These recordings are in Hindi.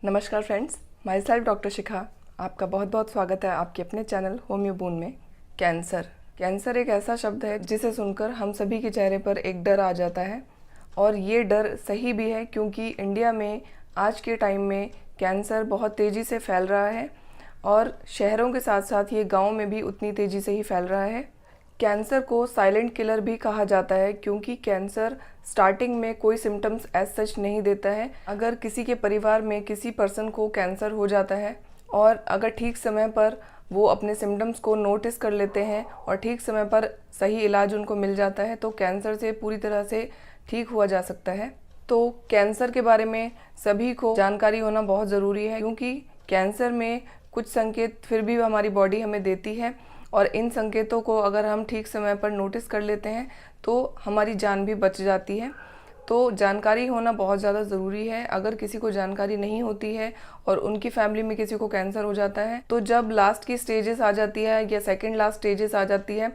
नमस्कार फ्रेंड्स, माई सेल्फ डॉक्टर शिखा। आपका बहुत बहुत स्वागत है आपके अपने चैनल होम्यो बून में। कैंसर एक ऐसा शब्द है जिसे सुनकर हम सभी के चेहरे पर एक डर आ जाता है और ये डर सही भी है, क्योंकि इंडिया में आज के टाइम में कैंसर बहुत तेज़ी से फैल रहा है और शहरों के साथ साथ ये गाँव में भी उतनी तेज़ी से ही फैल रहा है। कैंसर को साइलेंट किलर भी कहा जाता है, क्योंकि कैंसर स्टार्टिंग में कोई सिम्टम्स एज सच नहीं देता है। अगर किसी के परिवार में किसी पर्सन को कैंसर हो जाता है और अगर ठीक समय पर वो अपने सिम्टम्स को नोटिस कर लेते हैं और ठीक समय पर सही इलाज उनको मिल जाता है तो कैंसर से पूरी तरह से ठीक हुआ जा सकता है। तो कैंसर के बारे में सभी को जानकारी होना बहुत ज़रूरी है, क्योंकि कैंसर में कुछ संकेत फिर भी हमारी बॉडी हमें देती है और इन संकेतों को अगर हम ठीक समय पर नोटिस कर लेते हैं तो हमारी जान भी बच जाती है। तो जानकारी होना बहुत ज़्यादा ज़रूरी है। अगर किसी को जानकारी नहीं होती है और उनकी फैमिली में किसी को कैंसर हो जाता है तो जब लास्ट की स्टेजेस आ जाती है या सेकेंड लास्ट स्टेजेस आ जाती है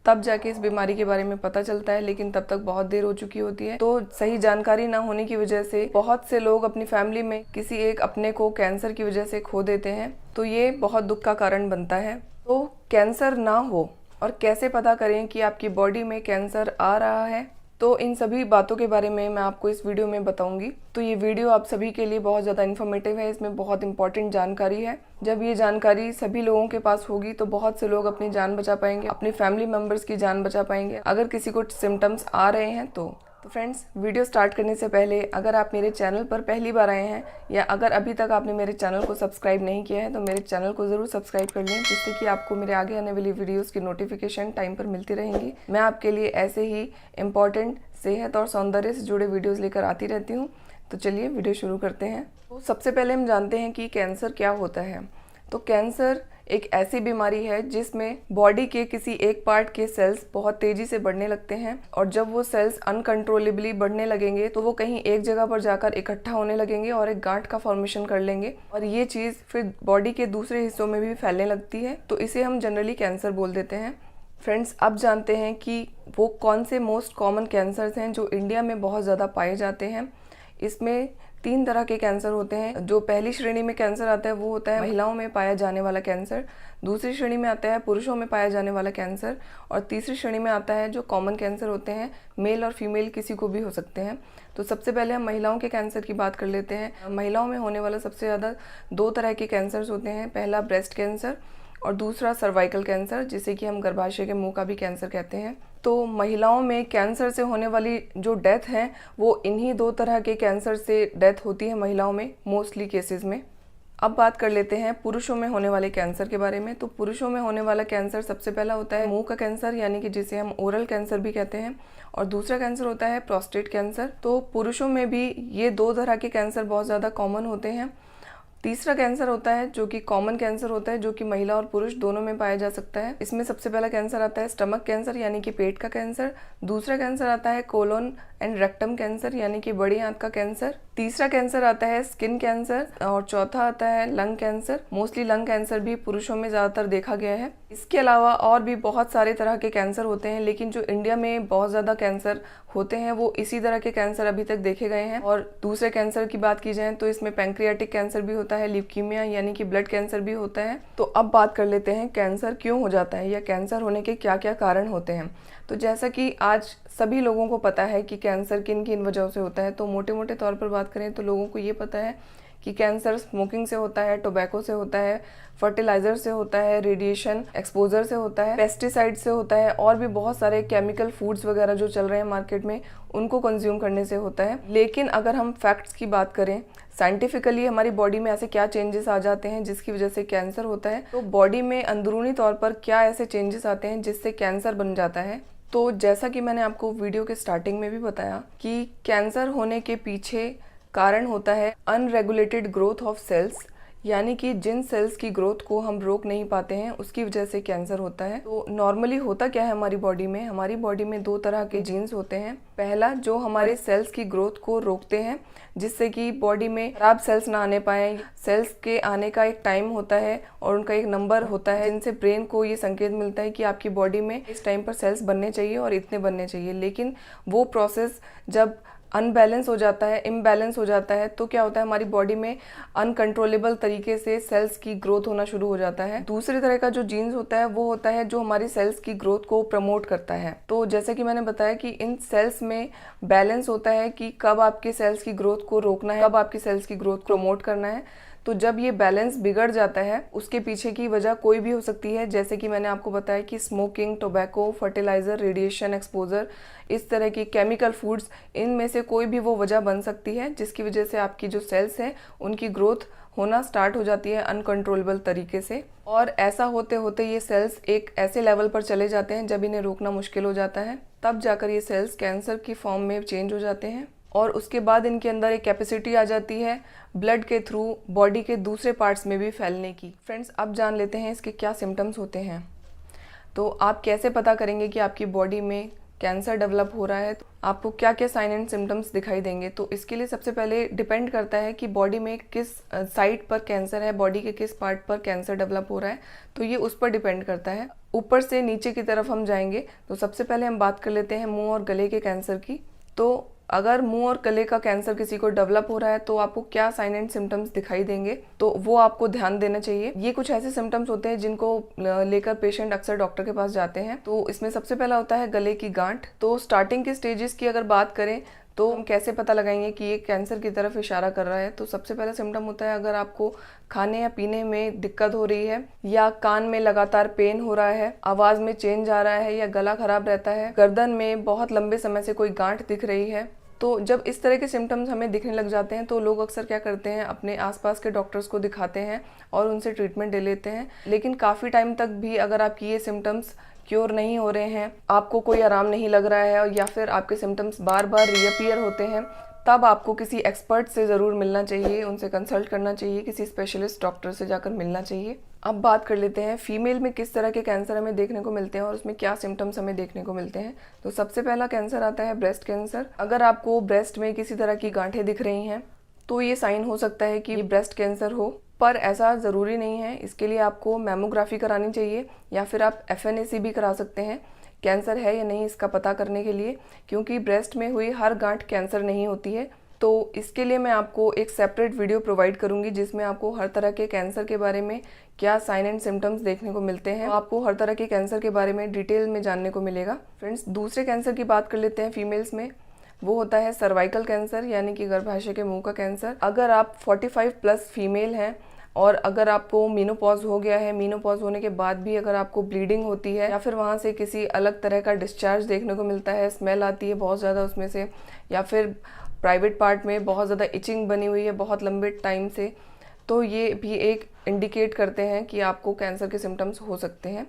तब जाके इस बीमारी के बारे में पता चलता है, लेकिन तब तक बहुत देर हो चुकी होती है। तो सही जानकारी ना होने की वजह से बहुत से लोग अपनी फैमिली में किसी एक अपने को कैंसर की वजह से खो देते हैं, तो ये बहुत दुख का कारण बनता है। तो कैंसर ना हो और कैसे पता करें कि आपकी बॉडी में कैंसर आ रहा है, तो इन सभी बातों के बारे में मैं आपको इस वीडियो में बताऊंगी। तो ये वीडियो आप सभी के लिए बहुत ज़्यादा इन्फॉर्मेटिव है, इसमें बहुत इंपॉर्टेंट जानकारी है। जब ये जानकारी सभी लोगों के पास होगी तो बहुत से लोग अपनी जान बचा पाएंगे, अपनी फैमिली मेम्बर्स की जान बचा पाएंगे अगर किसी को सिम्टम्स आ रहे हैं तो फ्रेंड्स, वीडियो स्टार्ट करने से पहले अगर आप मेरे चैनल पर पहली बार आए हैं या अगर अभी तक आपने मेरे चैनल को सब्सक्राइब नहीं किया है तो मेरे चैनल को ज़रूर सब्सक्राइब कर लें, जिससे कि आपको मेरे आगे आने वाली वीडियोस की नोटिफिकेशन टाइम पर मिलती रहेंगी। मैं आपके लिए ऐसे ही इम्पॉर्टेंट सेहत और सौंदर्य से जुड़े वीडियोज़ लेकर आती रहती हूँ। तो चलिए वीडियो शुरू करते हैं। तो सबसे पहले हम जानते हैं कि कैंसर क्या होता है। तो कैंसर एक ऐसी बीमारी है जिसमें बॉडी के किसी एक पार्ट के सेल्स बहुत तेज़ी से बढ़ने लगते हैं और जब वो सेल्स अनकंट्रोलेबली बढ़ने लगेंगे तो वो कहीं एक जगह पर जाकर इकट्ठा होने लगेंगे और एक गांठ का फॉर्मेशन कर लेंगे और ये चीज़ फिर बॉडी के दूसरे हिस्सों में भी फैलने लगती है। तो इसे हम जनरली कैंसर बोल देते हैं। फ्रेंड्स, अब जानते हैं कि वो कौन से मोस्ट कॉमन कैंसर्स हैं जो इंडिया में बहुत ज़्यादा पाए जाते हैं। इसमें 3 तरह के कैंसर होते हैं। जो पहली श्रेणी में कैंसर आता है वो होता है महिलाओं में पाया जाने वाला कैंसर, दूसरी श्रेणी में आता है पुरुषों में पाया जाने वाला कैंसर और तीसरी श्रेणी में आता है जो कॉमन कैंसर होते हैं, मेल और फीमेल किसी को भी हो सकते हैं। तो सबसे पहले हम महिलाओं के कैंसर की बात कर लेते हैं। महिलाओं में होने वाला सबसे ज़्यादा 2 तरह के कैंसर्स होते हैं। पहला ब्रेस्ट कैंसर और दूसरा सर्वाइकल कैंसर, जिसे कि हम गर्भाशय के मुंह का भी कैंसर कहते हैं। तो महिलाओं में कैंसर से होने वाली जो डेथ है वो इन्हीं 2 तरह के कैंसर से डेथ होती है महिलाओं में मोस्टली केसेस में। अब बात कर लेते हैं पुरुषों में होने वाले कैंसर के बारे में। तो पुरुषों में होने वाला कैंसर सबसे पहला होता है मुंह का कैंसर, यानी कि जिसे हम ओरल कैंसर भी कहते हैं, और दूसरा कैंसर होता है प्रोस्टेट कैंसर। तो पुरुषों में भी ये 2 तरह के कैंसर बहुत ज़्यादा कॉमन होते हैं। तीसरा कैंसर होता है जो कि कॉमन कैंसर होता है, जो कि महिला और पुरुष दोनों में पाया जा सकता है। इसमें सबसे पहला कैंसर आता है स्टमक कैंसर, यानी कि पेट का कैंसर। दूसरा कैंसर आता है कोलोन एंड रेक्टम कैंसर, यानी कि बड़ी आंत का कैंसर। तीसरा कैंसर आता है स्किन कैंसर और चौथा आता है lung cancer. Mostly lung cancer भी पुरुषों में ज़्यादातर देखा गया है। इसके अलावा और भी बहुत सारे तरह के कैंसर होते हैं, लेकिन जो इंडिया में बहुत ज़्यादा कैंसर होते हैं वो इसी तरह के कैंसर अभी तक देखे गए हैं। और दूसरे कैंसर की बात की जाए तो इसमें पैंक्रियाटिक कैंसर भी होता है, ल्यूकीमिया यानी कि ब्लड कैंसर भी होता है। तो अब बात कर लेते हैं कैंसर क्यों हो जाता है या कैंसर होने के क्या क्या कारण होते हैं। तो जैसा कि आज सभी लोगों को पता है कि कैंसर किन किन वजहों से होता है, तो मोटे मोटे तौर पर बात करें तो लोगों को ये पता है कि कैंसर स्मोकिंग से होता है, टोबैको से होता है, फर्टिलाइजर से होता है, रेडिएशन एक्सपोजर से होता है, पेस्टिसाइड से होता है और भी बहुत सारे केमिकल फूड्स वगैरह जो चल रहे हैं मार्केट में उनको कंज्यूम करने से होता है। लेकिन अगर हम फैक्ट्स की बात करें, साइंटिफिकली हमारी बॉडी में ऐसे क्या चेंजेस आ जाते हैं जिसकी वजह से कैंसर होता है, तो बॉडी में अंदरूनी तौर पर क्या ऐसे चेंजेस आते हैं जिससे कैंसर बन जाता है। तो जैसा कि मैंने आपको वीडियो के स्टार्टिंग में भी बताया कि कैंसर होने के पीछे कारण होता है अनरेगुलेटेड ग्रोथ ऑफ सेल्स, यानी कि जिन सेल्स की ग्रोथ को हम रोक नहीं पाते हैं उसकी वजह से कैंसर होता है। तो नॉर्मली होता क्या है हमारी बॉडी में 2 तरह के जीन्स होते हैं। पहला जो हमारे सेल्स की ग्रोथ को रोकते हैं जिससे कि बॉडी में खराब सेल्स ना आने पाए। सेल्स के आने का एक टाइम होता है और उनका एक नंबर होता है जिनसे ब्रेन को ये संकेत मिलता है कि आपकी बॉडी में इस टाइम पर सेल्स बनने चाहिए और इतने बनने चाहिए। लेकिन वो प्रोसेस जब अनबैलेंस हो जाता है, इम्बैलेंस हो जाता है, तो क्या होता है हमारी बॉडी में अनकंट्रोलेबल तरीके से सेल्स की ग्रोथ होना शुरू हो जाता है। दूसरी तरह का जो जीन्स होता है वो होता है जो हमारी सेल्स की ग्रोथ को प्रमोट करता है। तो जैसे कि मैंने बताया कि इन सेल्स में बैलेंस होता है कि कब आपके सेल्स की ग्रोथ को रोकना है, कब आपकी सेल्स की ग्रोथ को प्रमोट करना है। तो जब ये बैलेंस बिगड़ जाता है, उसके पीछे की वजह कोई भी हो सकती है, जैसे कि मैंने आपको बताया कि smoking, tobacco, fertiliser, radiation exposure, इस तरह की केमिकल फूड्स, इनमें से कोई भी वो वजह बन सकती है जिसकी वजह से आपकी जो सेल्स हैं उनकी ग्रोथ होना स्टार्ट हो जाती है अनकंट्रोलेबल तरीके से। और ऐसा होते होते ये सेल्स एक ऐसे लेवल पर चले जाते हैं जब इन्हें रोकना मुश्किल हो जाता है, तब जाकर ये सेल्स कैंसर की फॉर्म में चेंज हो जाते हैं। और उसके बाद इनके अंदर एक कैपेसिटी आ जाती है ब्लड के थ्रू बॉडी के दूसरे पार्ट्स में भी फैलने की। फ्रेंड्स, अब जान लेते हैं इसके क्या सिम्टम्स होते हैं। तो आप कैसे पता करेंगे कि आपकी बॉडी में कैंसर डेवलप हो रहा है, तो आपको क्या क्या साइन एंड सिम्टम्स दिखाई देंगे। तो इसके लिए सबसे पहले डिपेंड करता है कि बॉडी में किस साइड पर कैंसर है, बॉडी के किस पार्ट पर कैंसर डेवलप हो रहा है, तो ये उस पर डिपेंड करता है। ऊपर से नीचे की तरफ हम जाएंगे तो सबसे पहले हम बात कर लेते हैं मुंह और गले के कैंसर की। तो अगर मुंह और गले का कैंसर किसी को डेवलप हो रहा है तो आपको क्या साइन एंड सिम्टम्स दिखाई देंगे, तो वो आपको ध्यान देना चाहिए। ये कुछ ऐसे सिम्टम्स होते हैं जिनको लेकर पेशेंट अक्सर डॉक्टर के पास जाते हैं। तो इसमें सबसे पहला होता है गले की गांठ। तो स्टार्टिंग के स्टेजेस की अगर बात करें तो हम कैसे पता लगाएंगे कि ये कैंसर की तरफ इशारा कर रहा है। तो सबसे पहला सिम्टम होता है अगर आपको खाने या पीने में दिक्कत हो रही है, या कान में लगातार पेन हो रहा है, आवाज़ में चेंज आ रहा है, या गला खराब रहता है, गर्दन में बहुत लंबे समय से कोई गांठ दिख रही है। तो जब इस तरह के सिम्टम्स हमें दिखने लग जाते हैं तो लोग अक्सर क्या करते हैं, अपने आसपास के डॉक्टर्स को दिखाते हैं और उनसे ट्रीटमेंट ले लेते हैं। लेकिन काफ़ी टाइम तक भी अगर आपकी ये सिम्टम्स क्योर नहीं हो रहे हैं, आपको कोई आराम नहीं लग रहा है, या फिर आपके सिम्टम्स बार बार रीअपीयर होते हैं, तब आपको किसी एक्सपर्ट से ज़रूर मिलना चाहिए, उनसे कंसल्ट करना चाहिए, किसी स्पेशलिस्ट डॉक्टर से जाकर मिलना चाहिए। अब बात कर लेते हैं फीमेल में किस तरह के कैंसर हमें देखने को मिलते हैं और उसमें क्या सिम्टम्स हमें देखने को मिलते हैं। तो सबसे पहला कैंसर आता है ब्रेस्ट कैंसर। अगर आपको ब्रेस्ट में किसी तरह की गांठें दिख रही हैं तो ये साइन हो सकता है कि ब्रेस्ट कैंसर हो, पर ऐसा ज़रूरी नहीं है। इसके लिए आपको मैमोग्राफी करानी चाहिए या फिर आप FNAC भी करा सकते हैं कैंसर है या नहीं इसका पता करने के लिए, क्योंकि ब्रेस्ट में हुई हर गांठ कैंसर नहीं होती है। तो इसके लिए मैं आपको एक सेपरेट वीडियो प्रोवाइड करूंगी जिसमें आपको हर तरह के कैंसर के बारे में क्या साइन एंड सिम्टम्स देखने को मिलते हैं, तो आपको हर तरह के कैंसर के बारे में डिटेल में जानने को मिलेगा। फ्रेंड्स, दूसरे कैंसर की बात कर लेते हैं फीमेल्स में। वो होता है सर्वाइकल कैंसर, यानी कि गर्भाशय के मुंह का कैंसर। अगर आप 45 प्लस फीमेल हैं और अगर आपको मीनोपॉज हो गया है, मीनोपॉज होने के बाद भी अगर आपको ब्लीडिंग होती है या फिर वहाँ से किसी अलग तरह का डिस्चार्ज देखने को मिलता है, स्मेल आती है बहुत ज़्यादा उसमें से, या फिर प्राइवेट पार्ट में बहुत ज़्यादा इचिंग बनी हुई है बहुत लंबे टाइम से, तो ये भी एक इंडिकेट करते हैं कि आपको कैंसर के सिम्टम्स हो सकते हैं।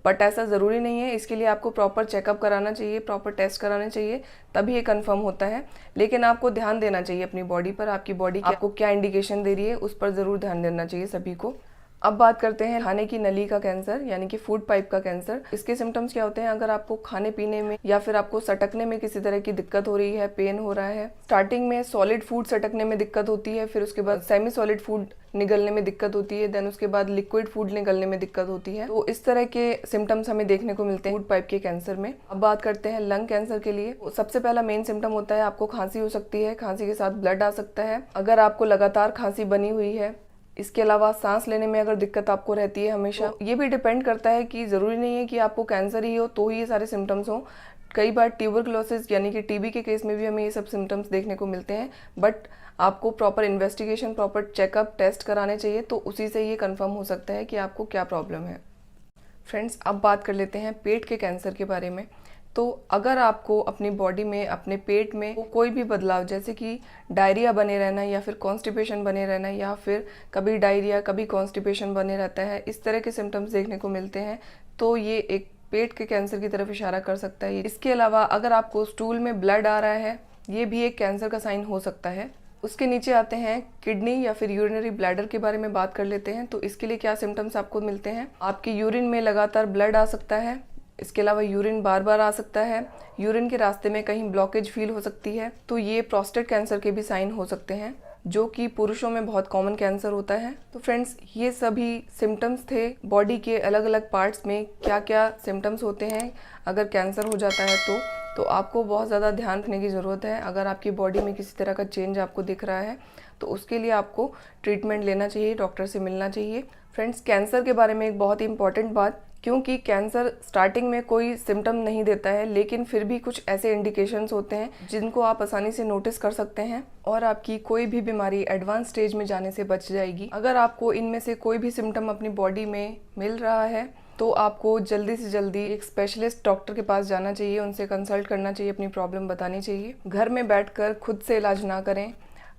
बट ऐसा ज़रूरी नहीं है, इसके लिए आपको प्रॉपर चेकअप कराना चाहिए, प्रॉपर टेस्ट कराने चाहिए, तभी ये कंफर्म होता है। लेकिन आपको ध्यान देना चाहिए अपनी बॉडी पर, आपकी बॉडी आपको क्या इंडिकेशन दे रही है उस पर ज़रूर ध्यान देना चाहिए सभी को। अब बात करते हैं खाने की नली का कैंसर, यानी कि फूड पाइप का कैंसर। इसके सिम्टम्स क्या होते हैं? अगर आपको खाने पीने में या फिर आपको सटकने में किसी तरह की दिक्कत हो रही है, पेन हो रहा है, स्टार्टिंग में सॉलिड फूड सटकने में दिक्कत होती है, फिर उसके बाद सेमी सॉलिड फूड निगलने में दिक्कत होती है, देन उसके बाद लिक्विड फूड निगलने में दिक्कत होती है, तो इस तरह के सिम्टम्स हमें देखने को मिलते हैं फूड पाइप के कैंसर में। अब बात करते हैं लंग कैंसर के लिए। सबसे पहला मेन सिम्टम होता है आपको खांसी हो सकती है, खांसी के साथ ब्लड आ सकता है अगर आपको लगातार खांसी बनी हुई है। इसके अलावा सांस लेने में अगर दिक्कत आपको रहती है हमेशा, तो ये भी डिपेंड करता है कि ज़रूरी नहीं है कि आपको कैंसर ही हो तो ही ये सारे सिम्टम्स हो। कई बार ट्यूबरकुलोसिस यानी कि टीबी के केस में भी हमें ये सब सिम्टम्स देखने को मिलते हैं, बट आपको proper investigation, proper checkup, test कराने चाहिए, तो उसी से ये कंफर्म हो सकता है कि आपको क्या प्रॉब्लम है। फ्रेंड्स, अब बात कर लेते हैं पेट के कैंसर के बारे में। तो अगर आपको अपनी बॉडी में, अपने पेट में कोई भी बदलाव, जैसे कि डायरिया बने रहना या फिर कॉन्स्टिपेशन बने रहना, या फिर कभी डायरिया कभी कॉन्स्टिपेशन बने रहता है, इस तरह के सिम्टम्स देखने को मिलते हैं, तो ये एक पेट के कैंसर की तरफ इशारा कर सकता है। इसके अलावा अगर आपको स्टूल में ब्लड आ रहा है, ये भी एक कैंसर का साइन हो सकता है। उसके नीचे आते हैं किडनी या फिर यूरिनरी ब्लैडर के बारे में बात कर लेते हैं। तो इसके लिए क्या सिम्टम्स आपको मिलते हैं? आपके यूरिन में लगातार ब्लड आ सकता है, इसके अलावा यूरिन बार बार आ सकता है, यूरिन के रास्ते में कहीं ब्लॉकेज फील हो सकती है, तो ये प्रोस्टेट कैंसर के भी साइन हो सकते हैं, जो कि पुरुषों में बहुत कॉमन कैंसर होता है। तो फ्रेंड्स, ये सभी सिम्टम्स थे बॉडी के अलग अलग पार्ट्स में क्या क्या सिम्टम्स होते हैं अगर कैंसर हो जाता है। तो तो आपको बहुत ज़्यादा ध्यान रखने की ज़रूरत है। अगर आपकी बॉडी में किसी तरह का चेंज आपको दिख रहा है तो उसके लिए आपको ट्रीटमेंट लेना चाहिए, डॉक्टर से मिलना चाहिए। फ्रेंड्स, कैंसर के बारे में एक बहुत ही इंपॉर्टेंट बात, क्योंकि कैंसर स्टार्टिंग में कोई सिम्टम नहीं देता है, लेकिन फिर भी कुछ ऐसे इंडिकेशंस होते हैं जिनको आप आसानी से नोटिस कर सकते हैं और आपकी कोई भी बीमारी एडवांस स्टेज में जाने से बच जाएगी। अगर आपको इनमें से कोई भी सिम्टम अपनी बॉडी में मिल रहा है तो आपको जल्दी से जल्दी एक स्पेशलिस्ट डॉक्टर के पास जाना चाहिए, उनसे कंसल्ट करना चाहिए, अपनी प्रॉब्लम बतानी चाहिए। घर में बैठकर खुद से इलाज ना करें,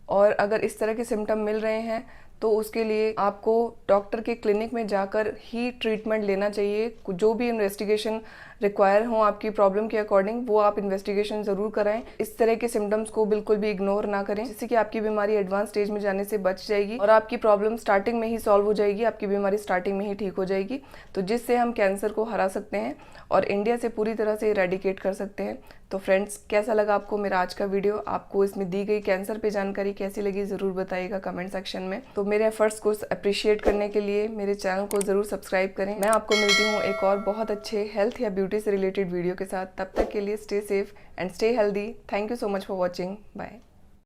और अगर इस तरह के सिम्टम मिल रहे हैं तो उसके लिए आपको डॉक्टर के क्लिनिक में जाकर ही ट्रीटमेंट लेना चाहिए। जो भी इन्वेस्टिगेशन रिक्वायर हो आपकी प्रॉब्लम के अकॉर्डिंग, वो आप इन्वेस्टिगेशन ज़रूर कराएं। इस तरह के सिम्टम्स को बिल्कुल भी इग्नोर ना करें, जिससे कि आपकी बीमारी एडवांस स्टेज में जाने से बच जाएगी और आपकी प्रॉब्लम स्टार्टिंग में ही सॉल्व हो जाएगी, आपकी बीमारी स्टार्टिंग में ही ठीक हो जाएगी। तो जिससे हम कैंसर को हरा सकते हैं और इंडिया से पूरी तरह से इरेडिकेट कर सकते हैं। तो फ्रेंड्स, कैसा लगा आपको मेरा आज का वीडियो? आपको इसमें दी गई कैंसर पे जानकारी कैसी लगी ज़रूर बताइएगा कमेंट सेक्शन में। तो मेरे एफर्ट्स को अप्रिशिएट करने के लिए मेरे चैनल को ज़रूर सब्सक्राइब करें। मैं आपको मिलती हूँ एक और बहुत अच्छे हेल्थ या ब्यूटी से रिलेटेड वीडियो के साथ। तब तक के लिए stay safe and stay healthy. Thank you so much for watching. Bye.